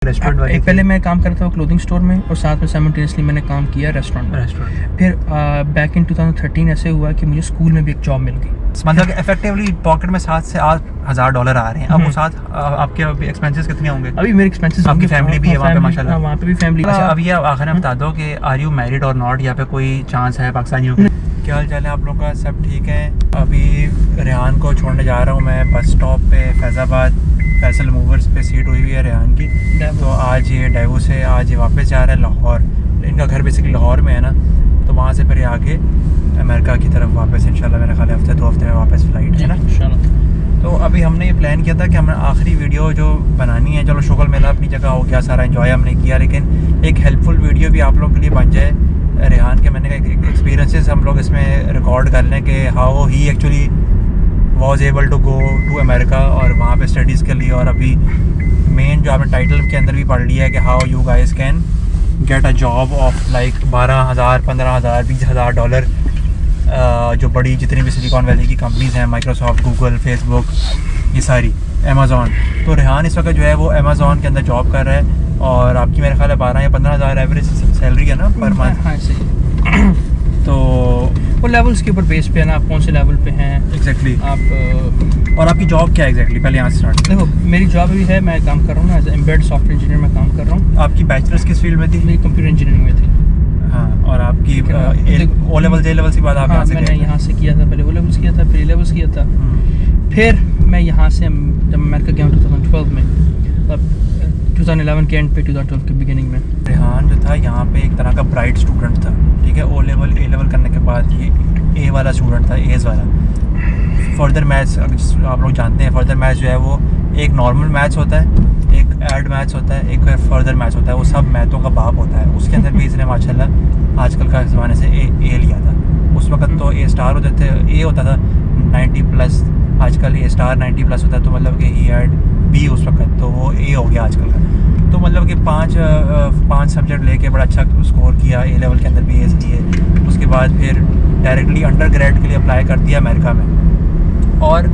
Restaurant वाले पहले मैं काम करता था क्लोथिंग स्टोर में और साथ में साइमल्टेनियसली मैंने काम किया रेस्टोरेंट में। फिर बैक इन 2013 ऐसे हुआ कि मुझे स्कूल में भी एक जॉब मिल गई। मतलब इफेक्टिवली पॉकेट में $7,000 से $8,000 आ रहे हैं। अब वो साथ आपके अभी एक्सपेंसेस कितने होंगे? अभी मेरे एक्सपेंसेस, आपकी फैमिली भी है वहाँ पे माशाल्लाह? वहाँ पे भी फैमिली। अच्छा, अभी आप आखिर में बता दो कि आर यू मैरिड और नॉट, या पे कोई चांस है पाकिस्तानियों के? क्या हाल चाल है आप लोगों का? सब ठीक है? अभी रेहान को छोड़ने जा रहा हूँ मैं बस स्टॉप पे फैज़ाबाद। फैसल मूवर्स पे सीट हुई हुई है रेहान की, तो आज ये डाइवो से आज ये वापस जा रहा है लाहौर। इनका घर बेसिकली लाहौर में है ना, तो वहाँ से फिर ये आगे अमेरिका की तरफ वापस इंशाल्लाह मेरा ख्याल है हफ्ते 2 हफ्ते में वापस फ़्लाइट है ना इंशाल्लाह। तो अभी हमने ये प्लान किया था कि हमने आखिरी वीडियो जो बनानी है, चलो शुगल मेला अपनी जगह हो गया, सारा एंजॉय हमने किया, लेकिन एक हेल्पफुल वीडियो भी आप लोगों के लिए बन जाए रेहान के। मैंने एक्सपीरियंसेस हम लोग इसमें रिकॉर्ड कर लें कि how he actually was able to go to America और वहाँ पे स्टडीज़ के लिए। और अभी मेन जो आपने टाइटल के अंदर भी पढ़ लिया है कि how you guys can get a job of like $12,000, $15,000, $20,000, जो बड़ी जितनी भी सिलिकॉन वैली की कंपनीज़ हैं, माइक्रोसॉफ्ट, गूगल, फेसबुक, ये सारी, अमेज़ॉन। तो रेहान इस वक्त जो है वो अमेज़ॉन के अंदर जॉब कर रहा है और आपकी मेरे ख्याल है 12 या 15,000 एवरेज सैलरी है ना पर मंथ। हाँ सही। तो वो लेवल्स के ऊपर बेस पे है ना, आप कौन से लेवल पे हैं एग्जैक्टली आप। और आपकी जॉब क्या है एग्जैक्टली? पहले यहाँ से स्टार्ट देखो, मेरी जॉब अभी है, मैं काम कर रहा हूँ ना एज एम्बेडेड सॉफ्टवेयर इंजीनियर में काम कर रहा हूँ। आपकी बैचलर्स किस फील्ड में थी? मेरी कंप्यूटर इंजीनियरिंग में थी। हाँ, और आपकी ओ लेवल जे लेवल की बात आप यहाँ से? मैंने यहाँ से किया था, पहले ओ लेवल्स किया था, फिर ए लेवल्स किया था। फिर मैं यहाँ से जब अमेरिका गया 2012 में, तब 2011 के एंड पे 2012 के बिगिनिंग में। रेहान जो था यहाँ पे एक तरह का ब्राइट स्टूडेंट था, ठीक है। ओ लेवल ए लेवल करने के बाद ये ए वाला स्टूडेंट था, एज वाला। फर्दर मैथ्स आप लोग जानते हैं, फर्दर मैथ्स जो है वो एक नॉर्मल मैथ्स होता है, एक एड मैथ्स होता है, एक फर्दर मैथ्स होता है, वो सब मैथों का बाप होता है। उसके अंदर भी इसने माशाल्लाह आजकल का ज़माने से ए लिया था। उस वक्त तो ए स्टार होते थे, ए होता था 90+, आजकल ए स्टार 90+ होता है, तो मतलब कि ही हैड बी उस वक्त, तो वो ए हो गया आजकल का। तो मतलब कि पाँच सब्जेक्ट लेके बड़ा अच्छा स्कोर किया, ए लेवल के अंदर भी एस लिए। उसके बाद फिर डायरेक्टली अंडर ग्रेड के लिए अप्लाई कर दिया अमेरिका में। और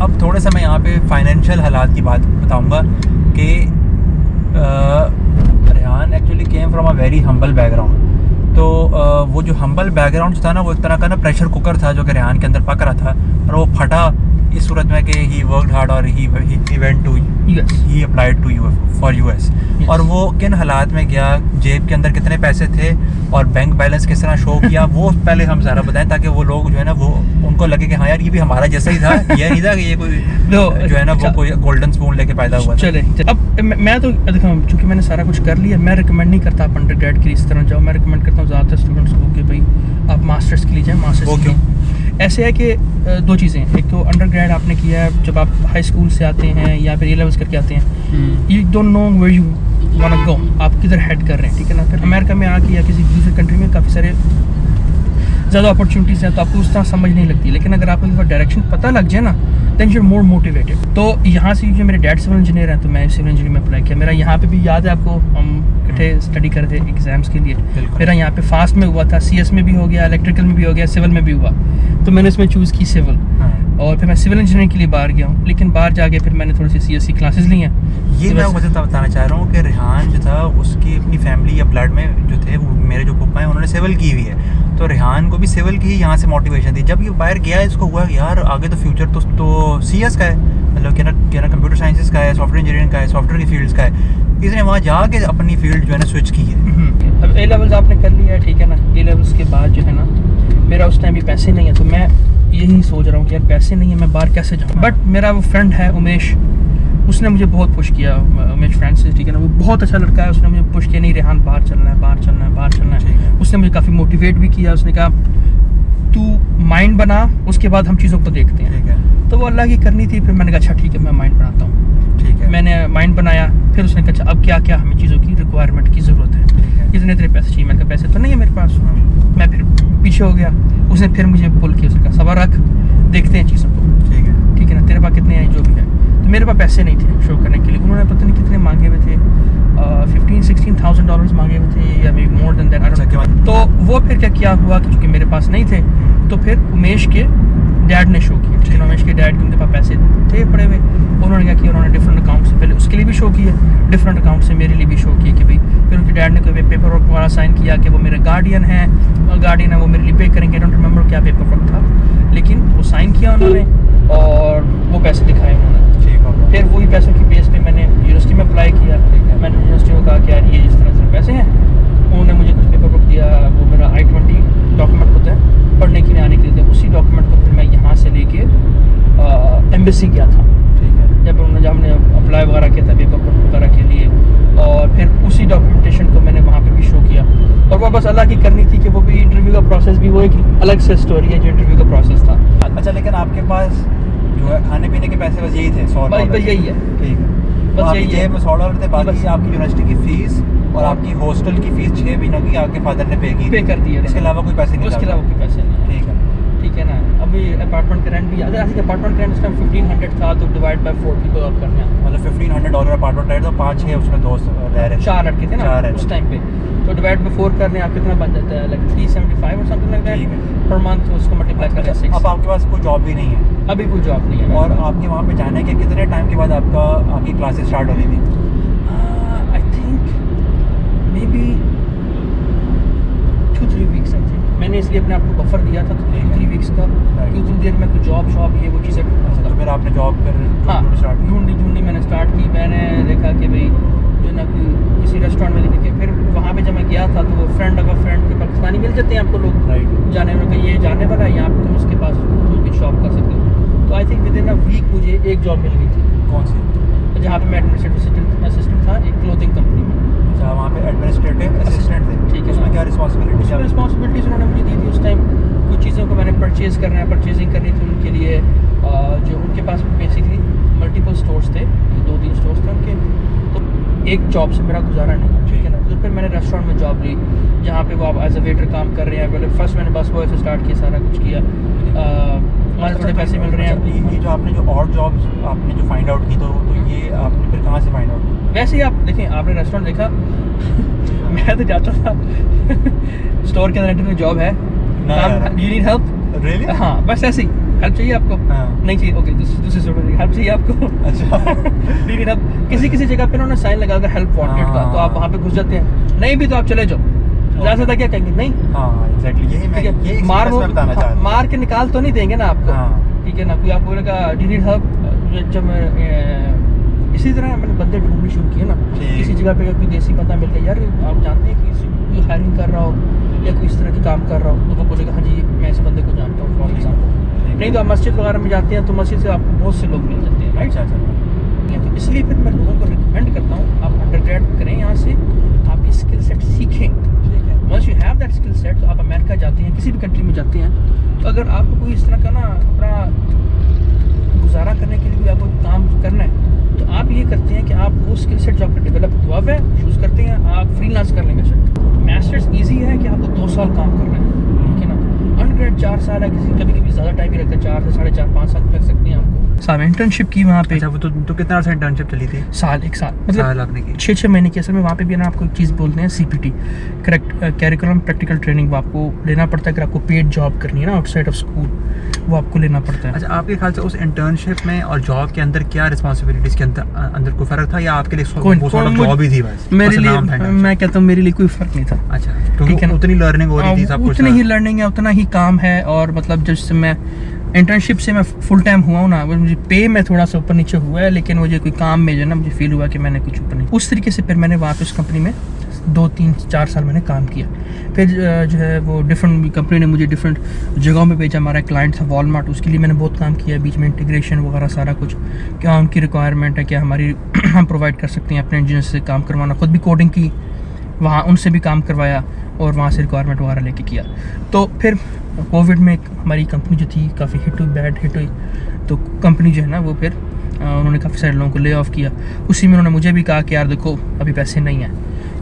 अब थोड़ा सा मैं यहाँ पे फाइनेंशियल हालात की बात बताऊँगा कि Rehan actually came from a very humble background. तो वो जो हम्बल बैकग्राउंड था ना, वो एक तरह का ना प्रेशर कुकर था जो कि रेहान के अंदर पक रहा था, और वो फटा इस सूरत में कि ही वर्कड हार्ड और he went to US, he applied to for US. और वो किन हालात में गया, जेब के अंदर कितने पैसे थे और बैंक बैलेंस किस तरह शो किया, वो पहले हम ज़रा बताएं, ताकि वो लोग जो है ना वो उनको लगे कि हाँ यार ये भी हमारा जैसा ही था, ये नहीं था कि ये कोई जो है ना वो कोई गोल्डन स्पून लेके पैदा हुआ। चले अब मैं तो देखो, चूँकि मैंने सारा कुछ कर लिया, मैं रिकमेंड नहीं करता आप अंडर ग्रेड के इस तरह जाओ। मैं रिकमेंड करता हूँ ज़्यादातर स्टूडेंट्स को कि भाई आप मास्टर्स के लिए जाएँ। मास्टर्स क्यों? ऐसे है कि दो चीज़ें, एक तो अंडर ग्रेड आपने किया है, जब आप हाई स्कूल से आते हैं या फिर ए लेवल्स करके आते हैं, you don't know where you want to go, आप किधर हेड कर रहे हैं, ठीक है ना। फिर अमेरिका में आके या किसी दूसरे कंट्री में काफ़ी सारे ज़्यादा अपॉर्चुनिटीज़ हैं, तो आपको उस तरह समझ नहीं लगती। लेकिन अगर आपको डायरेक्शन पता लग जाए ना, then you are more motivated. तो यहाँ से जो मेरे डैड सिविल इंजीनियर हैं, तो मैं सिविल इंजीनियरिंग में अप्लाई किया। मेरा यहाँ पे भी याद है आपको, हम इकट्ठे स्टडी कर रहे थे एग्जाम्स के लिए। मेरा यहाँ पे फास्ट में हुआ था, CS में भी हो गया, इलेक्ट्रिकल में भी हो गया, सिविल में भी हुआ, तो मैंने इसमें चूज़ की सिविल। और फिर मैं सिविल इंजीनियरिंग के लिए बाहर गया हूँ, लेकिन बाहर जाके फिर मैंने थोड़ी सी CS की क्लासेस ली हैं। ये मैं मुझे बताना चाह रहा हूँ कि रेहान जो था उसकी अपनी फैमिली या ब्लड में जो थे, वो मेरे जो पप्पा हैं उन्होंने सिविल की हुई है, तो रेहान को भी सिविल की ही यहाँ से मोटिवेशन थी। जब ये बाहर गया, इसको हुआ यार आगे तो फ्यूचर तो CS का है, मतलब क्या ना कंप्यूटर साइंसेस का है, सॉफ्टवेयर इंजीनियरिंग का है, सॉफ्टवेयर की फील्ड्स का है। इसने वहाँ जाके अपनी फील्ड जो है ना स्विच की है। अब ए लेवल्स आपने कर लिया है, ठीक है ना। ए लेवल्स के बाद जो है ना, मेरा उस टाइम भी पैसे नहीं है, तो मैं यही सोच रहा हूँ कि यार पैसे नहीं है, मैं बाहर कैसे जाऊँ। बट मेरा वो फ्रेंड है उमेश, उसने मुझे बहुत पुश किया। उमेश फ्रांसिस, ठीक है ना, वो बहुत अच्छा लड़का है। उसने मुझे पुश किया, नहीं रेहान बाहर चलना है, बाहर चलना है, बाहर चलना है। उसने मुझे काफ़ी मोटिवेट भी किया। उसने कहा तू माइंड बना, उसके बाद हम चीज़ों को देखते हैं। तो वो अल्लाह की करनी थी। फिर मैंने कहा अच्छा ठीक है, मैं माइंड बनाता हूँ, ठीक है। मैंने माइंड बनाया। फिर उसने कहा अच्छा अब क्या क्या हमें चीज़ों की रिक्वायरमेंट की ज़रूरत है, इतने पैसे चाहिए। मैंने कहा पैसे तो नहीं है मेरे पास। मैं फिर पीछे हो गया। उसने फिर मुझे पुल किया, उसने कहा सब्र रख, देखते हैं चीज़ों को, ठीक है ना, तेरे पास कितने हैं जो भी है। तो मेरे पास पैसे नहीं थे शो करने के लिए। उन्होंने पता नहीं कितने मांगे हुए थे, $15,000-16,000 मांगे हुए थे, या मे मोर देन दैट। तो वो फिर क्या हुआ कि चूँकि मेरे पास नहीं थे, तो फिर उमेश के डैड ने शो किया, ठीक है, रमेश के डैड के उनके पास पैसे थे पड़े हुए, उन्होंने क्या किया, उन्होंने डिफरेंट अकाउंट से पहले उसके लिए भी शो किया, डिफरेंट अकाउंट से मेरे लिए भी शो किया कि भाई, फिर उनके डैड ने कोई पेपर वर्क वाला साइन किया कि वो मेरे गार्डियन है, वो मेरे लिए पे करेंगे, आई डोंट रिमेंबर क्या पेपर वर्क था, लेकिन वो साइन किया उन्होंने और वो पैसे दिखाए उन्होंने। फिर वही पैसों की बेस पे मैंने यूनिवर्सिटी में अप्लाई किया, मैंने यूनिवर्सिटी को कहा कि यार ये इस तरह से पैसे हैं, उन्होंने मुझे कुछ पेपर वर्क दिया, वो मेरा I-20 डॉक्यूमेंट होता है पढ़ने के लिए आने के लिए, उसी डॉक्यूमेंट को फिर मैं यहाँ से लेके एम्बेसी गया था, ठीक है, जब हमने अप्लाई वगैरह किया था पेपर वर्क वगैरह के लिए, और फिर उसी डॉक्यूमेंटेशन को मैंने वहाँ पे भी शो किया, और वो बस अल्लाह की करनी थी कि वो भी इंटरव्यू का प्रोसेस भी वो एक अलग से स्टोरी है जो इंटरव्यू का प्रोसेस था। अच्छा, लेकिन आपके पास जो है खाने पीने के पैसे बस यही थे, बस यही है, ठीक है, बस यही है, में $100 थे, बाकी आपकी यूनिवर्सिटी की फीस और आपकी हॉस्टल की फीस 6 महीनों की आपके फादर ने पे कर दी है, इसके अलावा कोई पैसे नहीं, उसके अलावा कोई पैसे नहीं, ठीक है ना। अभी अपार्टमेंट का रेंट भी अपार्टमेंट का रेंट उस टाइम 1500 था, तो डिवाइड बाय 4 पीपल आप करना है, मतलब $1500 अपार्टमेंट रेंट, तो 5-6 उसमें दोस्त रह रहे, 4 लड़के थे ना उस टाइम पे, तो डिवाइड बाय 4 करने आप कितना बन जाता है, लाइक 375 और something like that per month, तो उसको मल्टीप्लाई करके 6। अब आपके पास कोई जॉब भी नहीं है? अभी कोई जॉब नहीं है। और आपके वहाँ पे जाने के कितने टाइम के बाद आपकी क्लासेस स्टार्ट हो रही थी? I think may be 2-3 weeks, I think मैंने इसलिए अपने आप को बफर दिया था 2-3 वीक्स का, कि उतनी देर में कोई जॉब शॉप ये वो चीज़ें ढूंढना था। तो फिर आपने जॉब हाँ ढूंढनी मैंने स्टार्ट की, मैंने देखा कि भाई जो ना कि किसी रेस्टोरेंट में देखी, फिर वहाँ पे जब मैं गया था तो वो फ्रेंड के पाकिस्तानी मिल जाते हैं आपको लोग जाने में, ये जाने वाला है यहाँ पे, तुम उसके पास कोई शॉप कर सकते हो, तो I think within a week मुझे एक जॉब मिल गई थी। कौन सी? जहाँ पे मैं एडमिनिस्ट्रेटिव असिस्टेंट था एक क्लोथिंग कंपनी में। अच्छा, वहाँ पे एडमिनिस्ट्रेटिव असिस्टेंट थे, ठीक है। उसमें क्या रिस्पॉन्सिबिलिटीज उन्होंने मुझे दी थी उस टाइम, कुछ चीज़ों को मैंने परचेजिंग करनी थी उनके लिए, जो उनके पास बेसिकली मल्टीपल स्टोर्स थे, 2-3 स्टोर्स थे उनके, तो एक जॉब से मेरा गुजारा नहीं, ठीक है ना। तो फिर मैंने रेस्टोरेंट में जॉब ली, जहाँ पे वो आप एज अ वेटर काम कर रहे हैं, पहले फर्स्ट मैंने बस बॉय से स्टार्ट किया, सारा कुछ किया, वहाँ थोड़े पैसे मिल रहे हैं। ये जो आपने जो और जॉब्स आपने जो फाइंड आउट की, तो ये आपने फिर कहाँ से फाइंड आउट की? वैसे ही आप देखें, आपने रेस्टोरेंट देखा मैं तो जाता था स्टोर के अंदर जॉब है, यू नीड हेल्प, रियली? हाँ, बस ऐसे ही हेल्प चाहिए आपको, नहीं चाहिए, ओके दूसरी हेल्प चाहिए आपको, अच्छा किसी जगह पे उन्होंने साइन लगा कर हेल्प वांटेड का, तो आप वहाँ पे घुस जाते हैं, नहीं भी तो आप चले जाओ, ज़्यादा क्या कहेंगे, नहीं, एग्जैक्टली यही मार के निकाल तो नहीं देंगे ना आपको, ठीक है ना। कोई आप बोलेगा डू नीड हेल्प, जब इसी तरह मैंने बंदे ढूंढने शुरू किए ना, किसी जगह पे कोई देसी बंदा मिल गया, यार आप जानते हैं कि कोई हायरिंग कर रहा हो या कोई इस तरह के काम कर रहा हो, तो वो बोलेगा हाँ जी मैं इस बंदे को जानता हूँ फॉर एग्जाम्पल। नहीं तो आप मस्जिद वगैरह में जाते हैं तो मस्जिद से आपको बहुत से लोग मिल जाते हैं, राइट। तो इसलिए फिर मैं लोगों को रिकमेंड करता हूँ आप अंडरग्रेड करें यहाँ से, आप ये स्किल सेट सीखें, once you have that skill set, तो आप अमेरिका जाते हैं, किसी भी कंट्री में जाते हैं, तो अगर आपको कोई इस तरह का ना अपना गुजारा करने के लिए भी आपको काम करना है, तो आप ये करते हैं कि आप वो स्किल सेट जो आपका डेवलप हुआ है यूज़ करते हैं, आप फ्रीलांस कर लेंगे सर। मास्टर्स इजी है कि आपको 2 साल काम करना है, ठीक है ना। अंडरग्रेड 4 साल है, कभी ज़्यादा टाइम भी लगता है, 4 से 4.5-5 साल लग सकते हैं आपको। साहब इंटर्नशिप की वहाँ पे। अच्छा, वो तो कितना अर्सा इंटर्नशिप चली थी? एक साल मतलब आपने की 6 महीने की। असल में वहाँ पे भी ना आपको एक चीज़ बोलते हैं CPT, correct, curriculum practical training, वो आपको लेना पड़ता है अगर आपको पेड जॉब करनी है ना आउटसाइड ऑफ स्कूल, वो आपको लेना पड़ता है। अच्छा, आपके ख्याल से उस इंटर्नशिप में और जॉब के अंदर क्या रिस्पॉन्सिबिलिटीज़ के अंदर कोई फ़र्क था, या आपके लिए जॉब ही थी बस? मेरे लिए, मैं कहता हूँ मेरे लिए कोई फ़र्क नहीं था। अच्छा, क्योंकि उतनी लर्निंग हो रही थी, सब कुछ उतनी ही लर्निंग है, उतना ही काम है, और मतलब जब मैं इंटर्नशिप से मैं फुल टाइम हुआ हूँ ना, मुझे पे में थोड़ा सा ऊपर नीचे हुआ है, लेकिन मुझे कोई काम में जो ना मुझे फील हुआ कि मैंने कुछ ऊपर नहीं, उस तरीके से फिर मैंने वहाँ पे उस कंपनी में 2-3-4 साल मैंने काम किया। फिर जो है वो डिफरेंट कंपनी ने मुझे डिफरेंट जगहों में भेजा। हमारा क्लाइंट था वॉलमार्ट, उसके लिए मैंने बहुत काम किया, बीच में इंटीग्रेशन वगैरह सारा कुछ, क्या उनकी रिक्वायरमेंट है, क्या हमारी हम प्रोवाइड कर सकते हैं, अपने इंजीनियर से काम करवाना, खुद भी कोडिंग की, वहाँ उनसे भी काम करवाया और वहाँ से रिक्वायरमेंट वगैरह लेके किया। तो फिर कोविड में हमारी कंपनी जो थी काफ़ी बैड हिट हुई, तो कंपनी जो है ना वो फिर उन्होंने काफ़ी सारे लोगों को ले ऑफ किया। उसी में उन्होंने मुझे भी कहा कि यार देखो अभी पैसे नहीं हैं,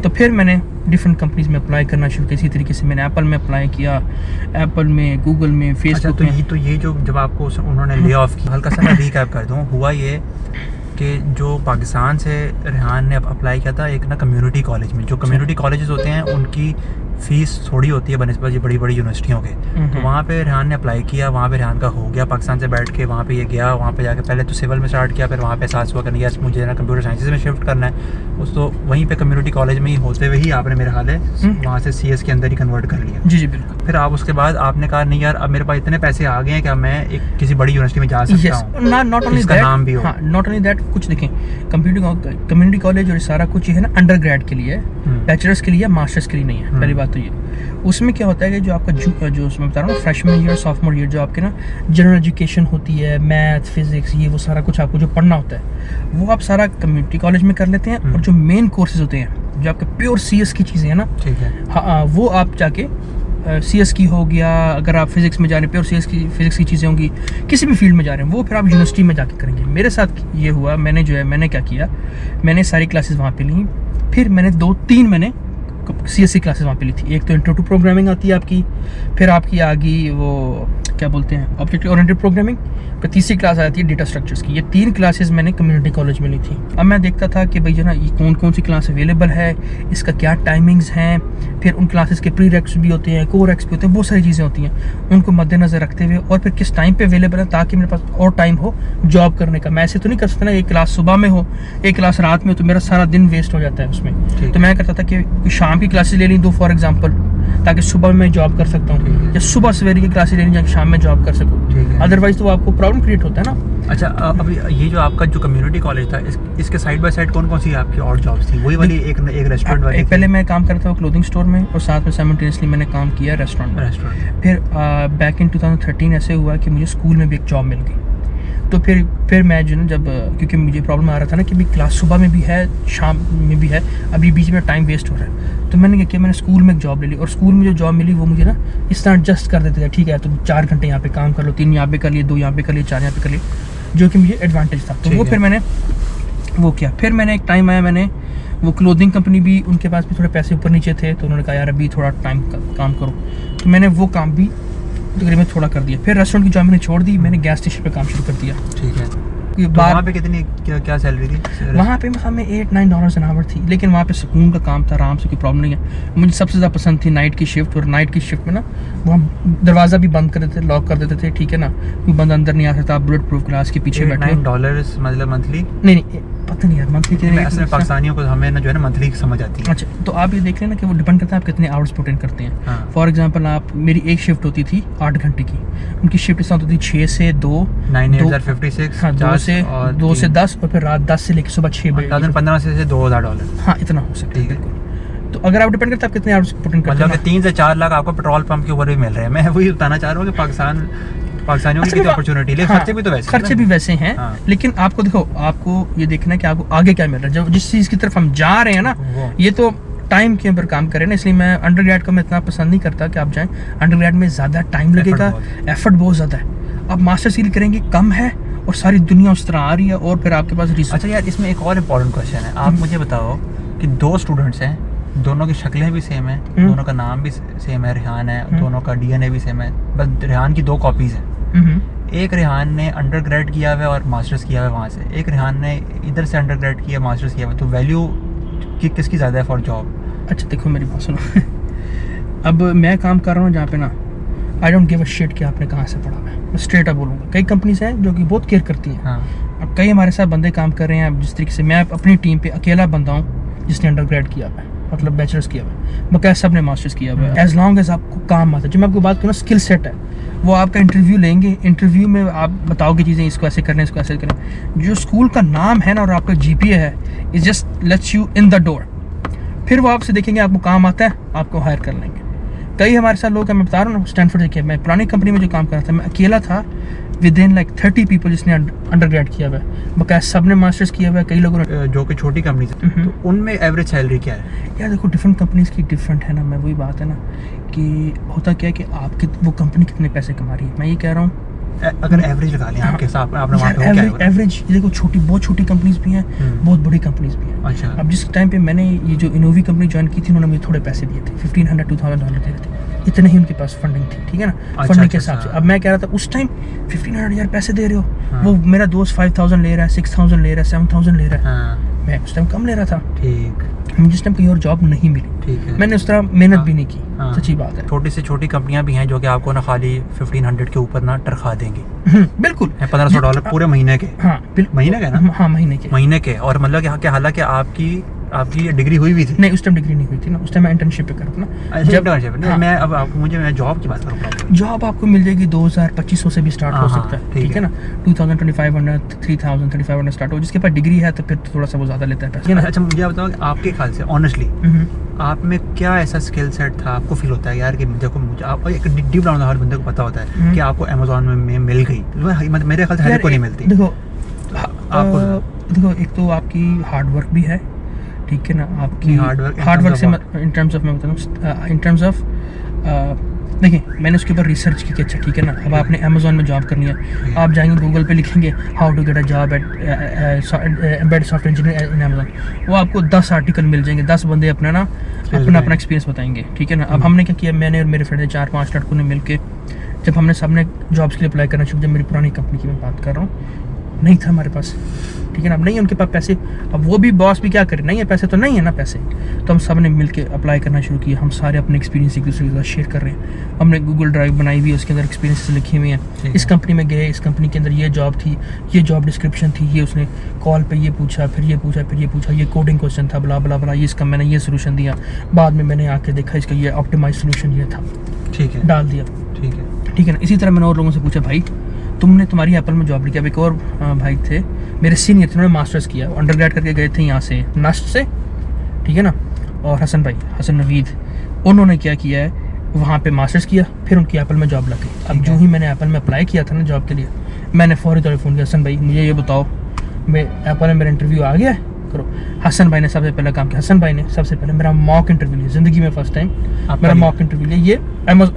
तो फिर मैंने डिफरेंट कंपनीज़ में अप्लाई करना शुरू किया। इसी तरीके से मैंने एप्पल में अप्लाई किया, एप्पल में, गूगल में, फेसबुक में। तो ये जो जब आपको उन्होंने ले ऑफ किया, हल्का सा मैं रिकैप कर दूँ, हुआ ये कि जो पाकिस्तान से रेहान ने अप्लाई किया था एक ना कम्युनिटी कॉलेज में, जो कम्युनिटी कॉलेजेस होते हैं उनकी फ़ीस थोड़ी होती है बनस्बत ये बड़ी बड़ी यूनिवर्सिटियों के। तो वहाँ पे रेहान ने अप्लाई किया, वहाँ पे रेहान का हो गया, पाकिस्तान से बैठ के वहाँ पे ये गया, वहाँ पे जाके पहले तो सिविल में स्टार्ट किया, फिर वहाँ पे एहसास हुआ कि यस मुझे ना कंप्यूटर साइंसेज में शिफ्ट करना है। उस तो वहीं पे कम्युनिटी कॉलेज में ही होते हुए ही आपने मेरा हाल है वहाँ से CS के अंदर ही कन्वर्ट कर लिया। जी जी बिल्कुल। फिर आप उसके बाद आपने कहा नहीं यार अब मेरे पास इतने पैसे आ गए हैं कि अब मैं एक किसी बड़ी यूनिवर्सिटी में जा सकता हूँ, नॉट ओनली जिसका नाम भी हो। हाँ, नॉट ओनली दैट, कुछ देखें कम्युनिटी कॉलेज और सारा कुछ ये है ना अंडर ग्रेड के लिए, बैचलर्स के लिए, मास्टर्स के लिए नहीं है। पहली बात तो ये, उसमें क्या होता है कि जो आपका जो उसमें बता रहा हूँ फ्रेशमैन ईयर सॉफ्टमोर ईयर जो आपके ना जनरल एजुकेशन होती है, मैथ फिजिक्स ये वो सारा कुछ आपको जो पढ़ना होता है वो आप सारा कम्युनिटी कॉलेज में कर लेते हैं। और जो मेन कोर्सेज होते हैं जो आपके प्योर CS की चीज़ें हैं ना, ठीक है, हाँ वो आप जाके CS की हो गया, अगर आप फिजिक्स में जा रहे हैं प्योर फिजिक्स की चीज़ें होंगी, किसी भी फील्ड में जा रहे हैं वो फिर आप यूनिवर्सिटी में जाके करेंगे। मेरे साथ ये हुआ, मैंने क्या किया, मैंने सारी क्लासेस वहाँ पे ली, फिर मैंने 2-3 मैंने CSE क्लासेस वहाँ पे ली थी। एक तो इंट्रो टू प्रोग्रामिंग आती है आपकी, फिर आपकी आ गई वो क्या बोलते हैं ऑब्जेक्ट ओरिएंटेड प्रोग्रामिंग, फिर तीसरी क्लास आती है डेटा स्ट्रक्चर्स की। ये 3 क्लासेस मैंने कम्युनिटी कॉलेज में ली थी। अब मैं देखता था कि भाई जो ना ये कौन कौन सी क्लास अवेलेबल है, इसका क्या टाइमिंग्स हैं, फिर उन क्लासेस के प्री रेक्स भी होते हैं, कोर रेक्स भी होते हैं, बहुत सारी चीज़ें होती हैं, उनको मद्देनज़र रखते हुए और फिर किस टाइम पे अवेलेबल है ताकि मेरे पास और टाइम हो जॉब करने का। मैं ऐसे तो नहीं कर सकता ना एक क्लास सुबह में हो एक क्लास रात में हो, तो मेरा सारा दिन वेस्ट हो जाता है उसमें। तो मैं करता था कि शाम की क्लासेस ले ली 2 फॉर एग्जाम्पल, ताकि सुबह में जॉब कर सकता हूँ, या सुबह सवेरे की क्लासेस लेनी जाके शाम में जॉब कर सकूँ। अदरवाइज तो आपको प्रॉब्लम क्रिएट होता है ना। अच्छा, अभी ये जो आपका जो कम्युनिटी कॉलेज था इसके साइड बाय साइड कौन कौन सी आपकी और जॉब्स थी? वही वाली एक रेस्टोरेंट वाली? पहले मैं काम करता था क्लोथिंग स्टोर में और साथ में साइमल्टेनियसली मैंने काम किया रेस्टोरेंट में। फिर बैक इन 2013 ऐसे हुआ कि मुझे स्कूल में भी एक जॉब मिल गई। तो फिर मैं जो ना जब क्योंकि मुझे प्रॉब्लम आ रहा था ना कि भाई क्लास सुबह में भी है शाम में भी है, अभी बीच में टाइम वेस्ट हो रहा है, तो मैंने क्या किया, मैंने स्कूल में एक जॉब ले ली। और स्कूल में जो जॉब मिली वो मुझे ना इस तरह एडजस्ट कर देते थे, ठीक है तो 4 घंटे यहाँ पे काम कर लो, 3 यहाँ पे कर लिए, 2 यहाँ पे कर लिए, 4 यहाँ पे कर लिए, जो कि मुझे एडवांटेज था। तो वो फिर मैंने वो किया। फिर मैंने एक टाइम आया, मैंने वो क्लोथिंग कंपनी भी, उनके पास भी थोड़े पैसे ऊपर नीचे थे, तो उन्होंने कहा यार अभी थोड़ा टाइम काम करो, तो मैंने वो काम भी तकरीबन थोड़ा कर दिया। फिर रेस्टोरेंट की जॉब मैंने छोड़ दी, मैंने गैस स्टेशन पे काम शुरू कर दिया। ठीक है, तो वहाँ पे कितनी क्या सैलरी थी? वहाँ पे हमें $8-9 एन आवर थी, लेकिन वहाँ पे सुकून का काम था, आराम से, कोई प्रॉब्लम नहीं है। मुझे सबसे ज़्यादा पसंद थी नाइट की शिफ्ट, और नाइट की शिफ्ट में ना वहाँ दरवाज़ा भी बंद कर देते थे, लॉक कर देते थे, ठीक है ना, कोई बंदा अंदर नहीं आ सकता, आप बुलेट प्रूफ ग्लास के पीछे बैठे। $9 मतलब मंथली? नहीं पता नहीं यार मंथली कितने, ऐसे पाकिस्तानियों को हमें ना जो है ना मंथली समझ आती है। अच्छा, तो आप ये देख लेना कि वो डिपेंड करता है आप कितने आवर्स पुट इन करते हैं। फॉर एग्जांपल आप, मेरी एक शिफ्ट होती थी 8 घंटे की, उनकी शिफ्ट इस होती थी 6 से 2, 9,856, हाँ 2 से 10, और फिर रात 10 से लेकर सुबह 6 बजे, 15 से $2,000। हाँ इतना हो सकता है बिल्कुल। तो अगर आप डिपेंड करता है आप कितने आवर्स पुट इन करते हैं, मतलब 3 से 4 लाख आपको पेट्रोल पंप के ऊपर भी मिल रहे हैं। मैं वही बताना चाह रहा हूँ कि पाकिस्तानियों की अपॉर्चुनिटी, लेकिन खर्चे भी तो वैसे, खर्चे भी वैसे हैं। लेकिन आपको देखो, आपको ये देखना है कि आपको आगे क्या मिल रहा है, जब जिस चीज़ की तरफ हम जा रहे हैं ना, ये तो टाइम के ऊपर काम करें ना। इसलिए मैं अंडरग्रेड को मैं इतना पसंद नहीं करता कि आप जाएं अंडरग्रेड में, ज़्यादा टाइम लगेगा, एफर्ट बहुत ज़्यादा है। आप मास्टर सील करेंगे कम है, और सारी दुनिया उस तरह आ रही है, और फिर आपके पास रिसर्च। अच्छा यार, इसमें एक और इम्पोर्टेंट क्वेश्चन है, आप मुझे बताओ कि 2 स्टूडेंट्स हैं, दोनों की शक्लें भी सेम है, दोनों का नाम भी सेम है, रेहान है, दोनों का DNA भी सेम है, बस रेहान की 2 कॉपीज़ हैं। एक रेहान ने अंडरग्रेड किया हुआ है और मास्टर्स किया हुआ है वहाँ से, एक रेहान ने इधर से अंडरग्रेड किया, मास्टर्स किया हुआ है, तो वैल्यू किसकी ज़्यादा है फॉर जॉब? अच्छा देखो मेरी बात सुनो अब मैं काम कर रहा हूँ जहाँ पे ना I don't give a shit कि आपने कहाँ से पढ़ा है, मैं स्ट्रेट अप बोलूँगा। कई कंपनीज हैं जो कि बहुत केयर करती हैं। अब कई हमारे साथ बंदे काम कर रहे हैं जिस तरीके से, मैं अपनी टीम पे अकेला बंदा हूँ जिसने अंडरग्रेड किया हुआ है, मतलब बैचलर्स किया हुआ है, बकाया सब ने मास्टर्स किया हुआ है। एज लॉन्ग एज आपको काम आता है, जो मैं आपको बात करूँ ना स्किल सेट है, वो आपका इंटरव्यू लेंगे, इंटरव्यू में आप बताओगे चीज़ें, इसको ऐसे करना है, इसको ऐसे करें। जो स्कूल का नाम है ना और आपका GPA है, is just let's you in the door. फिर वो आपसे देखेंगे आपको काम आता है, आपको हायर कर लेंगे। कई हमारे साथ लोग हैं, मैं बता रहा हूँ ना, स्टैनफोर्ड से किया, मैं पुरानी कंपनी में जो काम कर रहा था, मैं अकेला था विद इन लाइक 30 पीपल जिसने अंडरग्रेड किया हुआ है, बकाया सब ने मास्टर्स किया हुआ है। कई लोगों ने जो कि छोटी कंपनी है, तो उनमें एवरेज सैलरी क्या है? यार देखो डिफरेंट कंपनीज की डिफरेंट है ना, मैं वही बात है ना कि होता क्या है कि आपकी वो कंपनी कितने पैसे कमा रही है। मैं ये कह रहा हूँ अगर एवरेज लगा लें आपके साथ, आपने वहाँ पे क्या है एवरेज? देखो बहुत छोटी कंपनीज भी हैं, बहुत बड़ी कंपनीज भी हैं। अच्छा, अब जिस टाइम पे मैंने ये जो इनोवी कंपनी ज्वाइन की थी, उन्होंने मुझे थोड़े पैसे दिए थे, $1,500-2,000 दे रहे थे, इतने ही उनके पास फंडिंग थी, ठीक है ना, फंडिंग के हिसाब से। अब मैं कह रहा था उस टाइम 1,500 यार पैसे दे रहे हो, वो मेरा दोस्त 5,000 ले रहा है, 6,000 ले रहा है, 7,000 ले रहा है, मैं उस टाइम कम ले रहा था, ठीक मुझे जिस टाइम कहीं और जॉब नहीं मिली, ठीक है। मैंने उस तरह मेहनत भी नहीं की, हाँ। सच्ची बात है। छोटी से छोटी कंपनियां भी हैं जो कि आपको ना खाली 1500 के ऊपर ना तनख्वाह देंगी, बिल्कुल $1500 पूरे महीने के। हाँ महीने के ना? हाँ महीने के। और मतलब कि हालांकि आपकी डिग्री हुई भी थी? नहीं, उस टाइम डिग्री नहीं हुई थी ना, उस टाइम मैं इंटर्नशिप पे कर रहा था ना। जब हाँ। मैं अब आपको मैं जॉब की बात करूँ, जॉब आपको मिल जाएगी 2000-2500 से भी स्टार्ट हो सकता है, ठीक है ना। 2000-2500 3000-3500 स्टार्ट हो, जिसके पास डिग्री है तो फिर थोड़ा सा वो ज़्यादा लेता है पैसा। अच्छा मुझे आप बताओ, आपके ख्याल से ऑनेस्टली आप में क्या ऐसा स्किल सेट था, आपको फील होता है यार कि देखो मुझे आप एक डीप डाउन हर बंदे को पता होता है कि आपको अमेज़न में मिल गई, मेरे ख्याल से हर को नहीं मिलती। देखो आपको देखो, एक तो आपकी हार्ड वर्क भी है, ठीक है ना। आपकी हार्ड वर्क से इन टर्म्स ऑफ मैं बताऊँ, इन टर्म्स ऑफ देखिए, मैंने उसके ऊपर रिसर्च की कि अच्छा ठीक है ना, अब आपने अमेज़न में जॉब करनी है, आप जाएंगे गूगल पे लिखेंगे how to get a job at embedded software engineer in Amazon, वो आपको 10 आर्टिकल मिल जाएंगे, 10 बंदे अपना एक्सपीरियंस बताएंगे, ठीक है ना। अब हमने क्या किया, मैंने और मेरे फ्रेंड ने 4-5 लड़कों ने मिल के, जब हमने सबने जॉब्स के लिए अप्लाई करना शुरू, जब मेरी पुरानी कंपनी की मैं बात कर रहा हूँ, नहीं था हमारे पास, ठीक है ना। अब नहीं है उनके पास पैसे, अब वो भी बॉस भी क्या करे, नहीं है पैसे तो नहीं है ना पैसे, तो हम सब ने मिल के अप्लाई करना शुरू किया। हम सारे अपने एक्सपीरियंस एक दूसरे के साथ शेयर कर रहे हैं। हमने गूगल ड्राइव बनाई हुई है, उसके अंदर एक्सपीरियंस लिखे हुए हैं, इस कंपनी में गए, इस कंपनी के अंदर ये जॉब थी, ये जॉब डिस्क्रिप्शन थी, ये उसने कॉल पे ये पूछा, फिर ये पूछा, फिर ये पूछा, ये कोडिंग क्वेश्चन था, बला बला बला, ये इसका मैंने ये सोल्यूशन दिया, बाद में मैंने आके देखा इसका ये ऑप्टिमाइज सोल्यूशन ये था, ठीक है, डाल दिया, ठीक है ना। इसी तरह मैंने और लोगों से पूछा, भाई तुम्हारी एप्पल में जॉब लिखी। अब एक और भाई थे मेरे सीनियर थे, उन्होंने मास्टर्स किया, अंडरग्रेड करके गए थे यहाँ से नस्ट से, ठीक है ना। और हसन नवीद, उन्होंने क्या किया है, वहाँ पे मास्टर्स किया, फिर उनकी एप्पल में जॉब लग गई। अब जो ही मैंने एप्पल में अप्लाई किया था ना जॉब के लिए, मैंने फौरी तौर पर फ़ोन किया, हसन भाई मुझे ये बताओ, मैं एप्पल में मेरा इंटरव्यू आ गया है, करो। हसन भाई ने सबसे पहले काम किया, हसन भाई ने सबसे पहले मेरा मॉक इंटरव्यू लिया, ज़िंदगी में फर्स्ट टाइम मेरा मॉक इंटरव्यू लिया।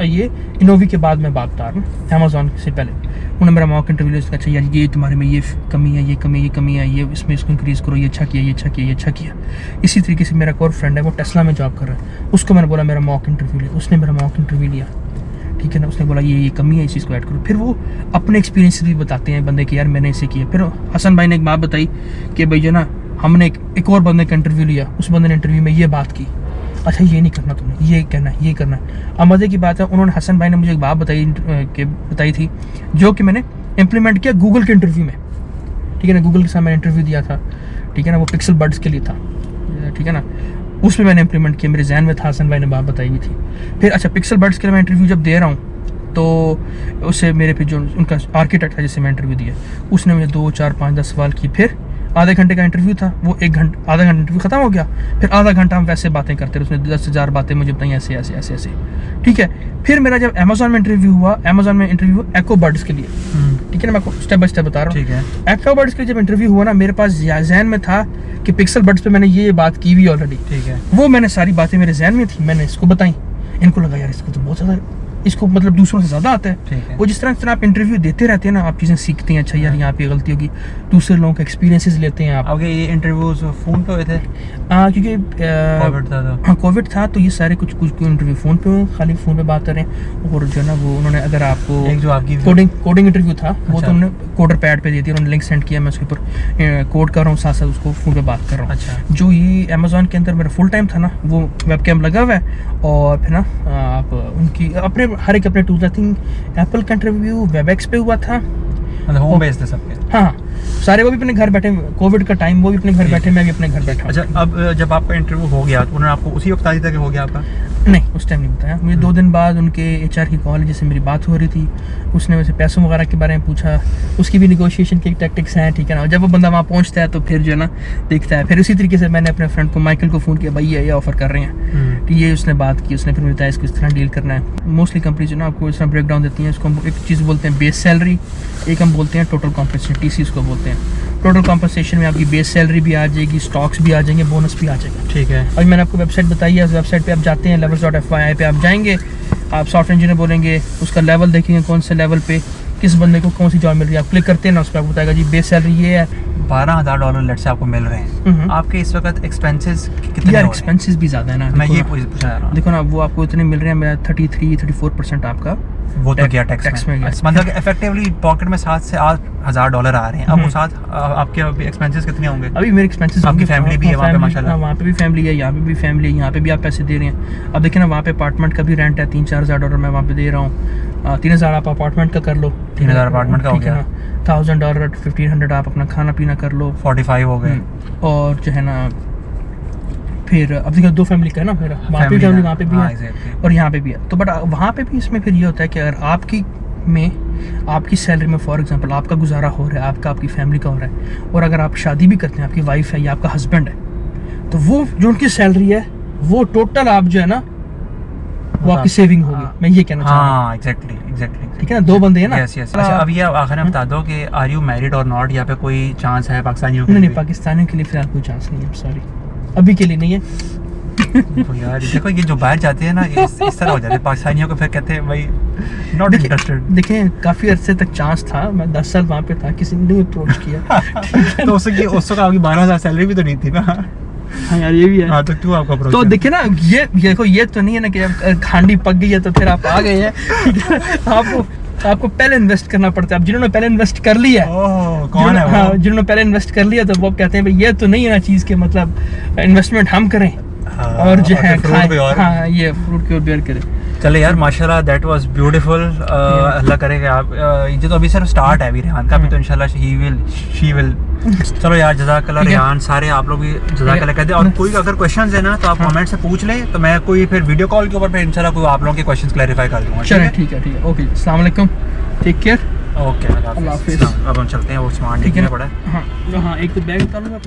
ये इनोवी के बाद मैं बात बता रहा हूँ, अमेज़न से पहले उन्होंने मेरा मॉक इंटरव्यू लिया। अच्छा यार ये तुम्हारे में ये कमी है, ये कमी है, ये इसमें इसको इंक्रीज़ करो, ये अच्छा किया। इसी तरीके से मेरा एक और फ्रेंड है, वो टेस्ला में जॉब कर रहा है, उसको मैंने बोला मेरा मॉक इंटरव्यू लिया, उसने मेरा मॉक इंटरव्यू लिया, ठीक है ना। उसने बोला ये कमी है, इस चीज़ को ऐड करो। फिर वो अपने एक्सपीरियंस भी बताते हैं बंदे कि यार मैंने इसे किया। फिर हसन भाई ने एक बात बताई कि भाई जो ना, हमने एक और बंदे का इंटरव्यू लिया, उस बंदे ने इंटरव्यू में ये बात की, अच्छा ये नहीं करना तुमने, ये करना है। अब मज़े की बात है, उन्होंने हसन भाई ने मुझे एक बात बताई थी जो कि मैंने इम्प्लीमेंट किया गूगल के इंटरव्यू में, ठीक है ना। गूगल के साथ मैंने इंटरव्यू दिया था, ठीक है ना, वो पिक्सल बड्स के लिए था, ठीक है ना। उसमें मैंने इम्प्लीमेंट किया, मेरे जहन में था, हसन भाई ने बात बताई हुई थी। फिर अच्छा पिक्सल बड्स के लिए मैं इंटरव्यू जब दे रहा हूँ, तो उससे मेरे पे जो उनका आर्किटेक्ट था जिससे मैं इंटरव्यू दिया, उसने मुझे 2, 4, 5, 10 सवाल किए। फिर आधे घंटे का इंटरव्यू था, वो आधा घंटा इंटरव्यू खत्म हो गया। फिर आधा घंटा हम वैसे बातें करते रहे, उसने 10,000 बातें मुझे बताई, ऐसे, ठीक है। फिर मेरा जब अमेज़न में इंटरव्यू हुआ, अमेज़न में इंटरव्यू एको बर्ड्स के लिए, ठीक है ना, मैं आपको स्टेप बाय स्टेप बता रहा हूँ, ठीक है। एको बर्ड्स के लिए जब इंटरव्यू हुआ ना, मेरे पास जहन में था कि पिक्सल बड्स पे मैंने ये बात की हुई ऑलरेडी, ठीक है। वो मैंने सारी बातें मेरे जहन में थी, मैंने इसको बताई, इनको लगा यार इसको तो बहुत ज़्यादा, इसको मतलब दूसरों से ज़्यादा आता है। वो जिस तरह आप इंटरव्यू देते रहते हैं ना, आप चीज़ें सीखते हैं, अच्छा यार यहाँ पे गलती होगी, दूसरे लोगों के एक्सपीरियंसेस लेते हैं आप। आपके ये इंटरव्यूज फ़ोन पे हुए थे? क्योंकि कोविड था तो ये सारे कुछ इंटरव्यू फ़ोन पे हुए, खाली फ़ोन पे बात करें। और जो ना वो उन्होंने, अगर आपको एक जो आपकी कोडिंग इंटरव्यू था, वो तो उन्होंने कोडर पैड पे दी थी, उन्होंने लिंक सेंड किया, मैं उसके ऊपर कोड कर रहा हूँ, साथ साथ उसको फ़ोन पे बात कर रहा हूँ। अच्छा। जो ये अमेज़न के अंदर मेरा फुल टाइम था ना, वो वेब कैम लगा हुआ है, और फिर ना आप उनकी अपने हर एक अपने टूल्स, आई थिंक एप्पल का इंटरव्यू वेबएक्स पे हुआ था, मतलब होम बेस्ड थे सबके। हाँ सारे, वो भी अपने घर बैठे, कोविड का टाइम, वो भी अपने घर बैठे, मैं भी अपने घर बैठा। अच्छा, अब जब आपका इंटरव्यू हो गया तो उन्होंने आपको उसी वक्त बता दिया था कि हो गया आपका? नहीं, उस टाइम नहीं बताया मुझे। 2 दिन बाद उनके HR की कॉल, जिससे मेरी बात हो रही थी, उसने वैसे पैसों वगैरह के बारे में पूछा, उसकी भी निगोशिएशन की टैक्टिक्स हैं, ठीक है ना। जब वो बंदा वहाँ पहुँचता है तो फिर जो है ना देखता है। फिर उसी तरीके से मैंने अपने फ्रेंड को, माइकल को फ़ोन किया, भाई ये ऑफ़र कर रहे हैं, तो ये उसने बात की, उसने फिर बताया इसको इस तरह डील करना है। मोस्टली कंपनी जो ना आपको इस तरह ब्रेक डाउन देती हैं, इसको हम एक चीज़ बोलते हैं बेस सैलरी, एक हम बोलते हैं टोटल कॉम्पनसेशन, TC उसको बोलते हैं। टोटल कॉम्पनसेशन में आपकी बेस सैलरी भी आ जाएगी, स्टॉक्स भी आ जाएंगे, बोनस भी आ जाएगा, ठीक है। अभी मैंने आपको वेबसाइट बताई है, उस वेबसाइट पे आप जाते हैं, levels.fyi पे आप जाएंगे, आप सॉफ्टवेयर इंजीनियर बोलेंगे, उसका लेवल देखेंगे कौन से लेवल पे किस बंदे को कौन सी जॉब मिल रही है, आप क्लिक करते हैं ना, उस पर आपको बताएगा जी बेस सैलरी ये है। $12,000 लेट से आपको मिल रहे हैं, आपके इस वक्त एक्सपेंसेस कितने यार हो रहे हैं? एक्सपेंसेस भी ज़्यादा है ना, मैं देखो ये ना, पूछना चाह रहा हूँ। देखो ना वो आपको इतने मिल रहे हैं, मेरा 33-34% आपका वो तो गया टैक्स में गया। मतलब इफेक्टिवली पॉकेट में $7,000 से $8,000 आ रहे हैं। अब वो साथ आपके एक्सपेंसेस कितने होंगे? अभी मेरे एक्सपेंसेस, आपकी फैमिली भी है वहाँ पे माशाल्लाह? वहाँ पे भी फैमिली है, यहाँ पे भी फैमिली है, यहाँ पे भी आप पैसे दे रहे हैं। अब देखिए ना वहाँ पे अपार्टमेंट का भी रेंट है, $3-4,000 मैं वहाँ पे दे रहा हूँ। 3,000 आप अपार्टमेंट का कर लो, 3,000 अपार्टमेंट का हो गया, $1,000 1500 आप अपना खाना पीना कर लो, 45 हो गए। और जो है ना फिर अब देखो 2 फैमिली का है ना, फिर वहाँ पे फैमिली वहाँ पे भी है और यहाँ पे भी है। तो बट वहाँ पे भी इसमें फिर ये होता है कि अगर आपकी सैलरी में फॉर एग्जांपल आपका गुजारा हो रहा है, आपकी फैमिली का हो रहा है, और अगर आप शादी भी करते हैं, आपकी वाइफ है या आपका हस्बैंड है, तो वो जो उनकी सैलरी है वो टोटल आप जो है ना वो आपकी सेविंग होगी। मैं ये कहना चाह रहा हूँ। हाँ एग्जैक्टली ठीक है ना, 2 बंदे हैं ना। Yes yes. अच्छा अब ये आखिर में बता दो कि आर यू मैरिड और नॉट, यहाँ पे कोई चांस है पाकिस्तानियों के नहीं, लिए? पाकिस्तानियों के लिए फिलहाल कोई चांस नहीं है, सॉरी, अभी के लिए नहीं है। तो यार देखो ये जो बाहर जाते हैं ना इस तरह हो जाते हैं पाकिस्तानियों को, फिर कहते हैं भाई नॉट इंटरेस्टेड। देखिए काफ़ी अरसे तक चांस था, मैं 10 साल वहाँ पे था, किसी ने नहीं अप्रोच किया। तो उससे आपकी 12,000 सैलरी भी तो नहीं थी ना? हाँ यार ये भी है। हाँ तो क्यों आपका अप्रोच? तो देखिए ना ये देखो, ये तो नहीं है ना कि अब खांडी पक गई है तो फिर आप आ गए हैं। आपको पहले इन्वेस्ट करना पड़ता है। अब जिन्होंने पहले इन्वेस्ट कर लिया है, कौन है वो? हाँ, जिन्होंने पहले इन्वेस्ट कर लिया तो वो कहते हैं भाई ये तो नहीं है ना चीज़ के मतलब इन्वेस्टमेंट हम करें और जो है खाएं। हाँ ये फ्रूट की ओर बेयर करें। चले यार माशाल्लाह, दैट वाज ब्यूटीफुल। अल्लाह करेगा आप ये तो अभी सिर्फ स्टार्ट है, अभी रेहान का भी तो इंशाल्लाह शी विल। चलो यार जज़ाकल्लाह रेहान, सारे आप लोग भी जज़ाकल्लाह कहते हैं। और कोई अगर क्वेश्चंस है ना तो आप कमेंट से पूछ लें, तो मैं कोई फिर वीडियो कॉल के ऊपर फिर इंशाल्लाह कोई आप लोगों के क्वेश्चंस क्लैरिफाई कर दूंगा। चलिए ठीक है ओके, अस्सलाम वालेकुम, टेक केयर, ओके अल्लाह हाफिज़। अब हम चलते हैं, वो सामान ठीक है देखना पड़ा है। हाँ, एक तो बैग निकालूंगा।